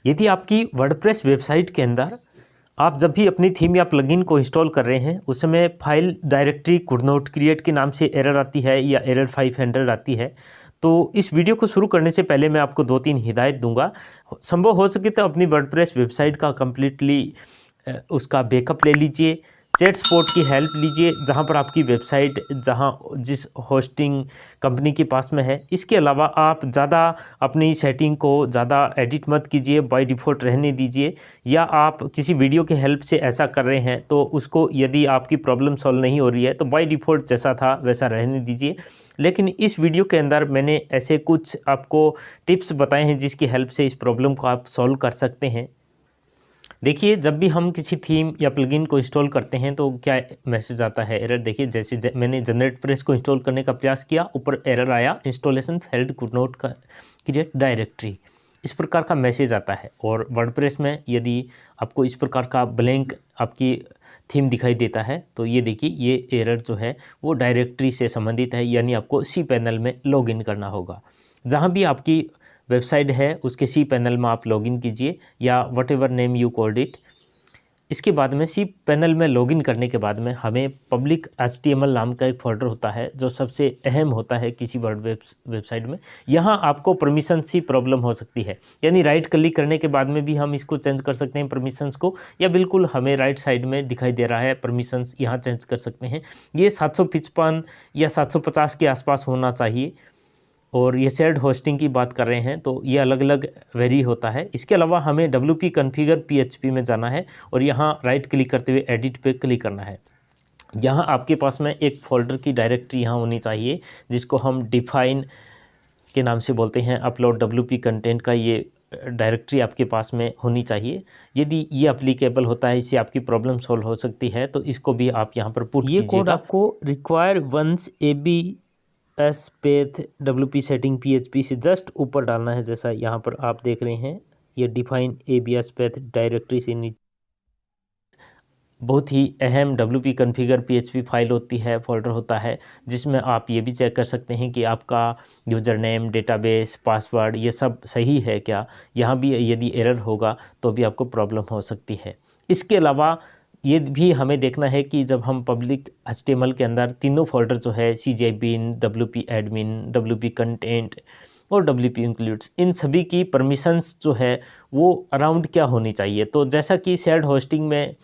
यदि आपकी WordPress website के अंदर आप जब भी अपनी थीम या प्लगइन को इंस्टॉल कर रहे हैं उस समय file directory could not create के नाम से एरर आती है या एरर 500 आती है, तो इस वीडियो को शुरू करने से पहले मैं आपको 2-3 हिदायत दूंगा। संभव हो सके तो अपनी वर्डप्रेस वेबसाइट का कम्प्लीटली उसका बैकअप ले लीजिए, चैट सपोर्ट की हेल्प लीजिए जहां पर आपकी वेबसाइट जिस होस्टिंग कंपनी के पास में है। इसके अलावा आप ज़्यादा अपनी सेटिंग को ज़्यादा एडिट मत कीजिए, बाय डिफ़ॉल्ट रहने दीजिए, या आप किसी वीडियो के हेल्प से ऐसा कर रहे हैं तो उसको यदि आपकी प्रॉब्लम सॉल्व नहीं हो रही है तो बाय डिफ़ॉल्ट जैसा था वैसा रहने दीजिए। लेकिन इस वीडियो के अंदर मैंने ऐसे कुछ आपको टिप्स बताए हैं जिसकी हेल्प से इस प्रॉब्लम को आप सॉल्व कर सकते हैं। देखिए, जब भी हम किसी थीम या प्लगइन को इंस्टॉल करते हैं तो क्या मैसेज आता है, एरर। देखिए, जैसे मैंने जनरेट प्रेस को इंस्टॉल करने का प्रयास किया, ऊपर एरर आया, installation failed, could not create directory, इस प्रकार का मैसेज आता है। और वर्डप्रेस में यदि आपको इस प्रकार का ब्लैंक आपकी थीम दिखाई देता है तो ये देखिए, ये एरर जो है वो डायरेक्टरी से संबंधित है, यानी आपको सी पैनल में लॉगिन करना होगा। जहाँ भी आपकी वेबसाइट है उसके सी पैनल में आप लॉगिन कीजिए, या what ever name you called it. इसके बाद में सी पैनल में लॉगिन करने के बाद में हमें पब्लिक HTML नाम का एक फोल्डर होता है जो सबसे अहम होता है किसी वर्ड वेबसाइट में। यहाँ आपको परमिशन सी प्रॉब्लम हो सकती है, यानी राइट क्लिक करने के बाद में भी हम इसको चेंज कर सकते हैं परमिशंस को, या बिल्कुल हमें राइट साइड में दिखाई दे रहा है परमिशंस, यहाँ चेंज कर सकते हैं। ये 755 या 750 के आसपास होना चाहिए। और ये शेयर्ड होस्टिंग की बात कर रहे हैं तो ये अलग अलग वेरी होता है। इसके अलावा हमें WP कॉन्फ़िगर PHP में जाना है और यहाँ राइट क्लिक करते हुए एडिट पे क्लिक करना है। यहाँ आपके पास में एक फ़ोल्डर की डायरेक्टरी यहाँ होनी चाहिए जिसको हम डिफाइन के नाम से बोलते हैं। अपलोड WP कंटेंट का ये डायरेक्टरी आपके पास में होनी चाहिए। यदि ये अप्लीकेबल होता है, इससे आपकी प्रॉब्लम सॉल्व हो सकती है, तो इसको भी आप यहाँ पर पुट कीजिएगा। ये कोड आपको require once ABS WP setting PHP से जस्ट ऊपर डालना है, जैसा यहाँ पर आप देख रहे हैं। ये डिफाइन ABS डायरेक्टरी से नीचे बहुत ही अहम WP कॉन्फ़िगर PHP फाइल होती है, फोल्डर होता है, जिसमें आप ये भी चेक कर सकते हैं कि आपका यूज़र नेम, डेटाबेस, पासवर्ड ये सब सही है क्या। यहाँ भी यदि एरर होगा तो भी आपको प्रॉब्लम हो सकती है। इसके अलावा ये भी हमें देखना है कि जब हम पब्लिक HTML के अंदर तीनों फोल्डर जो है CJBin, WP admin, WP content और WP इंक्लूड्स, इन सभी की परमिशंस जो है वो अराउंड क्या होनी चाहिए। तो जैसा कि शेयर्ड होस्टिंग में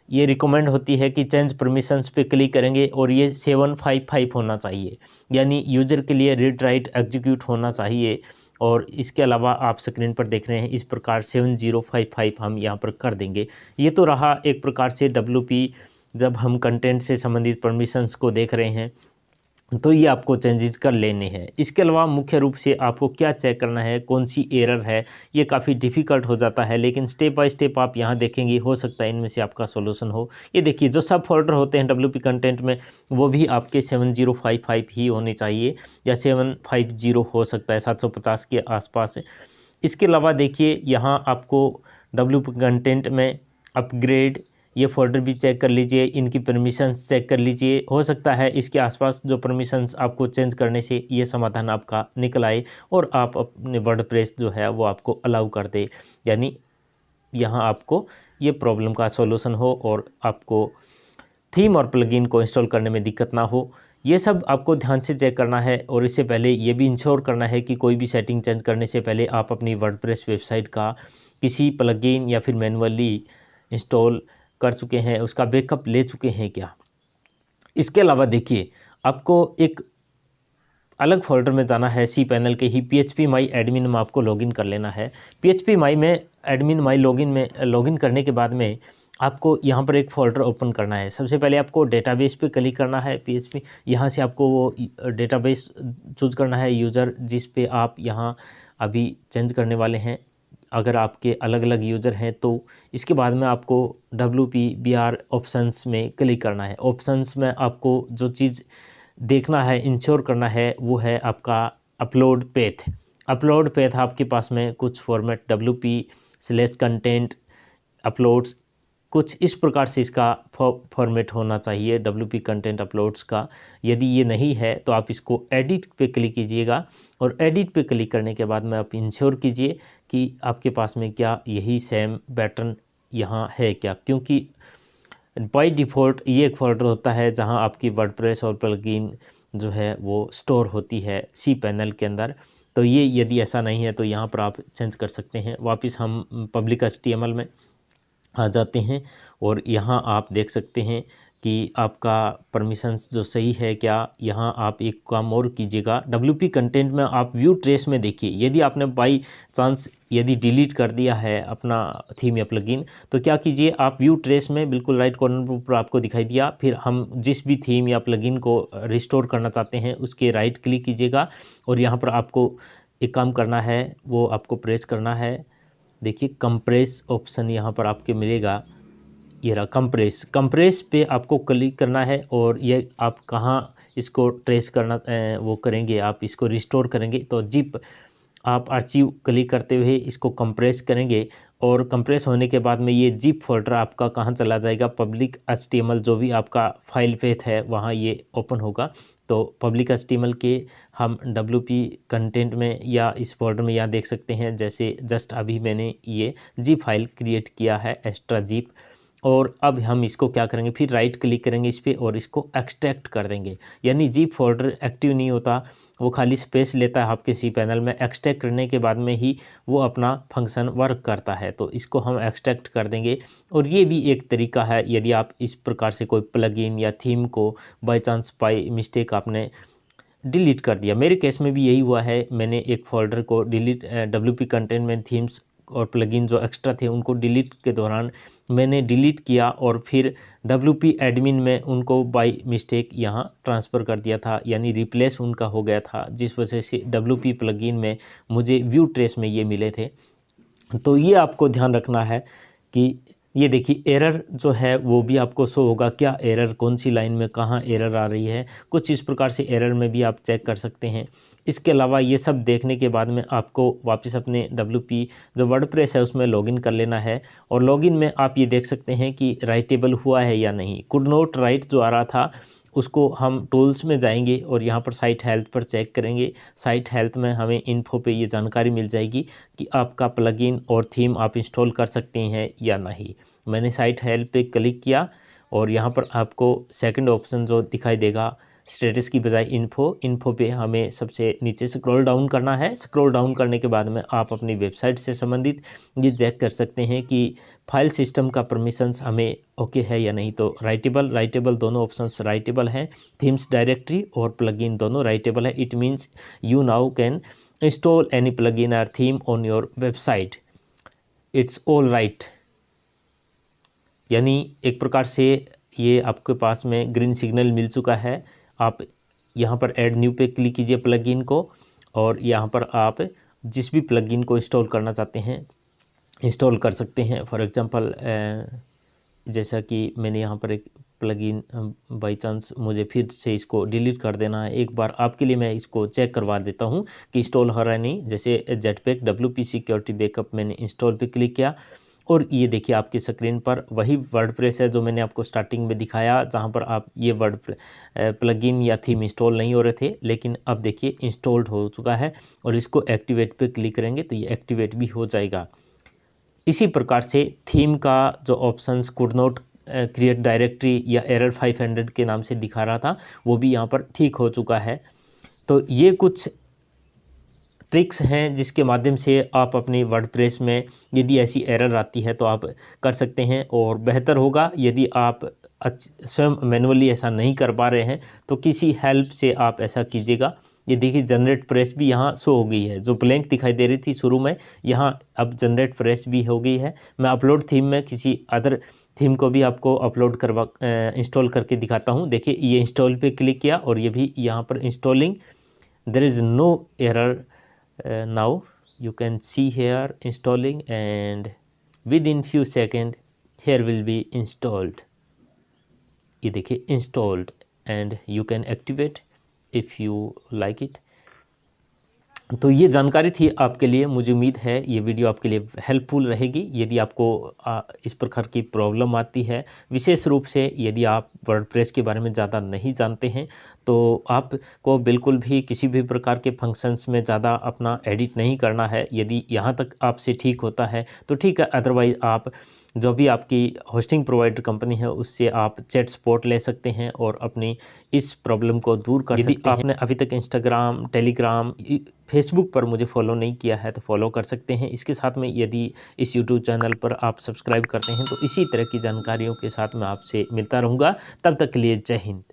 ये रिकमेंड होती है कि चेंज परमिशंस पे क्लिक करेंगे और ये 755 होना चाहिए, यानी यूज़र के लिए रीड राइट एग्जीक्यूट होना चाहिए। और इसके अलावा आप स्क्रीन पर देख रहे हैं इस प्रकार 7055 हम यहाँ पर कर देंगे। ये तो रहा एक प्रकार से WP, जब हम कंटेंट से संबंधित परमिशंस को देख रहे हैं तो ये आपको चेंजेस कर लेने हैं। इसके अलावा मुख्य रूप से आपको क्या चेक करना है, कौन सी एरर है, ये काफ़ी डिफ़िकल्ट हो जाता है, लेकिन स्टेप बाय स्टेप आप यहाँ देखेंगे, हो सकता है इनमें से आपका सॉल्यूशन हो। ये देखिए, जो सब फोल्डर होते हैं WP कंटेंट में वो भी आपके 7055 ही होने चाहिए, या 750 हो सकता है, 750 के आसपास। इसके अलावा देखिए, यहाँ आपको WP कंटेंट में अपग्रेड ये फ़ोल्डर भी चेक कर लीजिए, इनकी परमिशंस चेक कर लीजिए। हो सकता है इसके आसपास जो परमिशंस आपको चेंज करने से ये समाधान आपका निकल आए और आप अपने वर्डप्रेस जो है वो आपको अलाउ कर दे, यानी यहाँ आपको ये प्रॉब्लम का सॉल्यूशन हो और आपको थीम और प्लगइन को इंस्टॉल करने में दिक्कत ना हो। ये सब आपको ध्यान से चेक करना है। और इससे पहले ये भी इंश्योर करना है कि कोई भी सेटिंग चेंज करने से पहले आप अपनी वर्डप्रेस वेबसाइट का किसी प्लगइन या फिर मैनुअली इंस्टॉल कर चुके हैं, उसका बैकअप ले चुके हैं क्या। इसके अलावा देखिए, आपको एक अलग फोल्डर में जाना है, सी पैनल के ही PHP माई एडमिन में आपको लॉगिन कर लेना है। PHP माई में एडमिन माई लॉगिन में लॉगिन करने के बाद में आपको यहाँ पर एक फ़ोल्डर ओपन करना है। सबसे पहले आपको डेटाबेस पे क्लिक करना है, PHP, यहाँ से आपको वो डेटाबेस चूज़ करना है, यूज़र जिस पे आप यहाँ अभी चेंज करने वाले हैं। अगर आपके अलग अलग यूज़र हैं तो इसके बाद में आपको WP/BR ऑप्शंस में क्लिक करना है। ऑप्शंस में आपको जो चीज़ देखना है, इंश्योर करना है, वो है आपका अपलोड पेथ। अपलोड पेथ आपके पास में कुछ फॉर्मेट WP/कंटेंट अपलोड्स कुछ इस प्रकार से इसका फॉर्मेट होना चाहिए WP कंटेंट अपलोड्स का। यदि ये नहीं है तो आप इसको एडिट पे क्लिक कीजिएगा और एडिट पे क्लिक करने के बाद में आप इंश्योर कीजिए कि आपके पास में क्या यही सेम पैटर्न यहाँ है क्या, क्योंकि बाय डिफ़ॉल्ट ये एक फोल्डर होता है जहाँ आपकी वर्डप्रेस और प्लगइन जो है वो स्टोर होती है cPanel के अंदर। तो ये यदि ऐसा नहीं है तो यहाँ पर आप चेंज कर सकते हैं। वापस हम पब्लिक HTML में आ जाते हैं और यहाँ आप देख सकते हैं कि आपका परमिशंस जो सही है क्या। यहाँ आप एक काम और कीजिएगा, WP कंटेंट में आप व्यू ट्रेस में देखिए, यदि आपने बाई चांस यदि डिलीट कर दिया है अपना थीम या प्लगइन तो क्या कीजिए, आप व्यू ट्रेस में बिल्कुल राइट कॉर्नर पर ऊपर आपको दिखाई दिया, फिर हम जिस भी थीम या प्लगइन को रिस्टोर करना चाहते हैं उसके राइट क्लिक कीजिएगा और यहाँ पर आपको एक काम करना है, वो आपको प्रेस करना है। देखिए कंप्रेस ऑप्शन यहाँ पर आपके मिलेगा, ये रहा कंप्रेस पे आपको क्लिक करना है और ये आप कहाँ इसको ट्रेस करना वो करेंगे, आप इसको रिस्टोर करेंगे तो जिप आप आर्चिव क्लिक करते हुए इसको कंप्रेस करेंगे और कंप्रेस होने के बाद में ये जिप फोल्डर आपका कहाँ चला जाएगा, पब्लिक HTML जो भी आपका फाइल पेथ है वहाँ ये ओपन होगा। तो पब्लिक HTML के हम WP कंटेंट में या इस फोल्डर में यहाँ देख सकते हैं, जैसे जस्ट अभी मैंने ये जिप फाइल क्रिएट किया है एक्स्ट्रा जिप। और अब हम इसको क्या करेंगे, फिर राइट क्लिक करेंगे इस पर और इसको एक्सट्रैक्ट कर देंगे। यानी जिप फोल्डर एक्टिव नहीं होता, वो खाली स्पेस लेता है आपके cPanel में। एक्सट्रैक्ट करने के बाद में ही वो अपना फंक्शन वर्क करता है, तो इसको हम एक्सट्रैक्ट कर देंगे। और ये भी एक तरीका है, यदि आप इस प्रकार से कोई प्लगइन या थीम को बाय चांस बाय मिस्टेक आपने डिलीट कर दिया, मेरे केस में भी यही हुआ है। मैंने एक फ़ोल्डर को डिलीट WP कंटेंट में थीम्स और प्लगइन जो एक्स्ट्रा थे उनको डिलीट के दौरान मैंने डिलीट किया और फिर WP एडमिन में उनको बाय मिस्टेक यहाँ ट्रांसफ़र कर दिया था, यानी रिप्लेस उनका हो गया था, जिस वजह से WP प्लगइन में मुझे व्यू ट्रेस में ये मिले थे। तो ये आपको ध्यान रखना है कि ये देखिए एरर जो है वो भी आपको शो होगा, क्या एरर कौन सी लाइन में कहाँ एरर आ रही है, कुछ इस प्रकार से एरर में भी आप चेक कर सकते हैं। इसके अलावा ये सब देखने के बाद में आपको वापस अपने WP जो वर्डप्रेस है उसमें लॉगिन कर लेना है और लॉगिन में आप ये देख सकते हैं कि राइटेबल हुआ है या नहीं। कुड नॉट राइट जो आ रहा था उसको हम टूल्स में जाएंगे और यहाँ पर साइट हेल्थ पर चेक करेंगे। साइट हेल्थ में हमें इन्फो पे ये जानकारी मिल जाएगी कि आपका प्लगइन और थीम आप इंस्टॉल कर सकते हैं या नहीं। मैंने साइट हेल्थ पे क्लिक किया और यहाँ पर आपको सेकंड ऑप्शन जो दिखाई देगा स्टेटस की बजाय इन्फो पे हमें सबसे नीचे स्क्रॉल डाउन करना है। स्क्रॉल डाउन करने के बाद में आप अपनी वेबसाइट से संबंधित ये चेक कर सकते हैं कि फाइल सिस्टम का परमिशंस हमें ओके है या नहीं। तो राइटेबल दोनों ऑप्शंस राइटेबल हैं, थीम्स डायरेक्टरी और प्लगइन दोनों राइटेबल है। It means you now can install any plugin और theme on your website, it's all right. यानी एक प्रकार से ये आपके पास में ग्रीन सिग्नल मिल चुका है। आप यहाँ पर ऐड न्यू पे क्लिक कीजिए प्लगइन को और यहाँ पर आप जिस भी प्लगइन को इंस्टॉल करना चाहते हैं इंस्टॉल कर सकते हैं। फॉर एग्जांपल जैसा कि मैंने यहाँ पर एक प्लगइन बाई चांस मुझे फिर से इसको डिलीट कर देना है, एक बार आपके लिए मैं इसको चेक करवा देता हूँ कि इंस्टॉल हो रहा है नहीं। जैसे जेटपैक WP सिक्योरिटी बैकअप मैंने इंस्टॉल पे क्लिक किया और ये देखिए आपकी स्क्रीन पर वही वर्डप्रेस है जो मैंने आपको स्टार्टिंग में दिखाया, जहाँ पर आप ये प्लगइन या थीम इंस्टॉल नहीं हो रहे थे, लेकिन अब देखिए इंस्टॉल्ड हो चुका है और इसको एक्टिवेट पे क्लिक करेंगे तो ये एक्टिवेट भी हो जाएगा। इसी प्रकार से थीम का जो options could not create directory या एरर 500 के नाम से दिखा रहा था वो भी यहाँ पर ठीक हो चुका है। तो ये कुछ ट्रिक्स हैं जिसके माध्यम से आप अपनी वर्डप्रेस में यदि ऐसी एरर आती है तो आप कर सकते हैं। और बेहतर होगा यदि आप स्वयं मैनुअली ऐसा नहीं कर पा रहे हैं तो किसी हेल्प से आप ऐसा कीजिएगा। ये देखिए जनरेट प्रेस भी यहाँ शो हो गई है, जो ब्लैंक दिखाई दे रही थी शुरू में यहाँ अब जनरेट प्रेस भी हो गई है। मैं अपलोड थीम में किसी अदर थीम को भी आपको अपलोड करवा इंस्टॉल करके दिखाता हूँ। देखिए ये इंस्टॉल पे क्लिक किया और ये भी यहाँ पर installing, there is no error now you can see here installing and within few seconds here will be installed। ये देखिए installed and you can activate if you like it। तो ये जानकारी थी आपके लिए। मुझे उम्मीद है ये वीडियो आपके लिए हेल्पफुल रहेगी। यदि आपको इस प्रकार की प्रॉब्लम आती है, विशेष रूप से यदि आप वर्डप्रेस के बारे में ज़्यादा नहीं जानते हैं, तो आपको बिल्कुल भी किसी भी प्रकार के फंक्शंस में ज़्यादा अपना एडिट नहीं करना है। यदि यहाँ तक आपसे ठीक होता है तो ठीक है, अदरवाइज़ आप जो भी आपकी होस्टिंग प्रोवाइडर कंपनी है उससे आप चैट सपोर्ट ले सकते हैं और अपनी इस प्रॉब्लम को दूर कर सकते हैं। यदि आपने अभी तक इंस्टाग्राम, टेलीग्राम, फेसबुक पर मुझे फॉलो नहीं किया है तो फॉलो कर सकते हैं। इसके साथ में यदि इस यूट्यूब चैनल पर आप सब्सक्राइब करते हैं तो इसी तरह की जानकारियों के साथ मैं आपसे मिलता रहूँगा। तब तक के लिए जय हिंद।